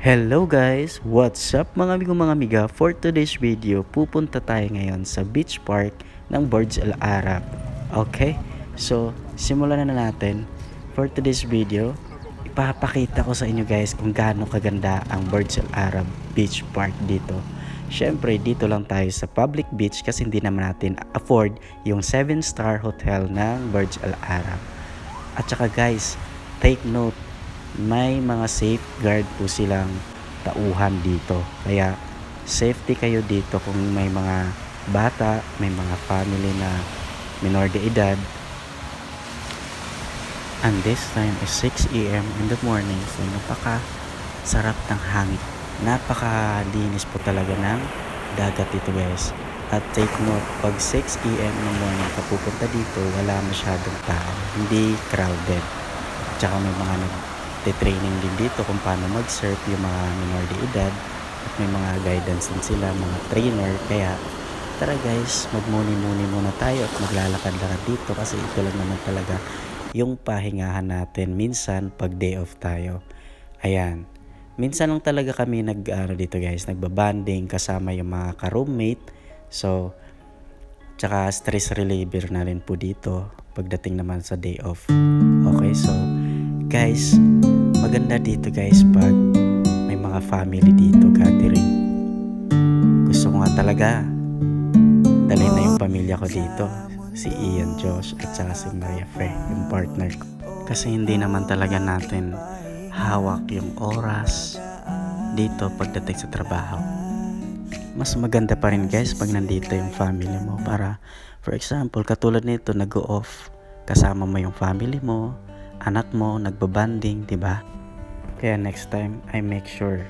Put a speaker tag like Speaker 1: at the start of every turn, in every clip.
Speaker 1: Hello guys! What's up mga amigo mga amiga? For today's video, pupunta tayo ngayon sa beach park ng Burj Al Arab. Okay? So, simulan na natin. For today's video, ipapakita ko sa inyo guys kung gaano kaganda ang Burj Al Arab Beach Park dito. Syempre, dito lang tayo sa public beach kasi hindi naman natin afford yung 7-star hotel ng Burj Al Arab. At saka guys, take note, may mga safeguard po silang tauhan dito. Kaya safety kayo dito kung may mga bata, may mga family na minor de edad. And this time is 6 AM in the morning. So napaka sarap ng hangin. Napakalinis po talaga ng dagat dito guys. At take note, pag 6 AM in the morning ka pupunta dito, wala masyadong tao. Hindi crowded. Tsaka may mga nag-training din dito kung paano mag-surf yung mga minor de edad. At may mga guidance din sila, mga trainer. Kaya tara guys, magmuni-muni muna tayo at maglalakad-lakad dito kasi ito lang naman talaga yung pahingahan natin minsan pag day off tayo. Ayan. Minsan lang talaga kami dito guys, nagbabanding kasama yung mga ka-roommate. So, tsaka stress reliever na rin po dito pagdating naman sa day off. Okay, so guys, maganda dito guys pag may mga family dito gathering. Gusto ko nga talaga dalhin na yung pamilya ko dito, si Ian Josh at saka si Maria Fe, yung partner ko. Kasi hindi naman talaga natin hawak yung oras dito pagdating sa trabaho. Mas maganda pa rin guys pag nandito yung family mo para, for example, katulad nito nag-off, kasama mo yung family mo, anak mo, nagbabanding, di ba? Kaya next time, I make sure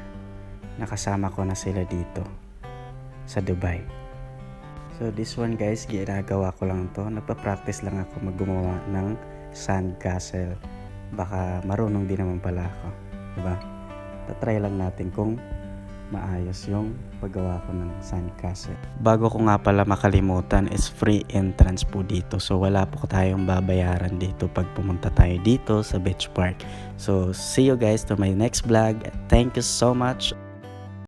Speaker 1: nakasama ko na sila dito sa Dubai. So this one guys, ginagawa ko lang to. Nagpa-practice lang ako maggumawa ng sand castle. Baka marunong din naman pala ako, di ba? Tatry lang natin kung maayos yung paggawa ko ng sandcastle. Bago ko nga pala makalimutan, is free entrance po dito. So wala po tayong babayaran dito pag pumunta tayo dito sa beach park. So see you guys to my next vlog. Thank you so much.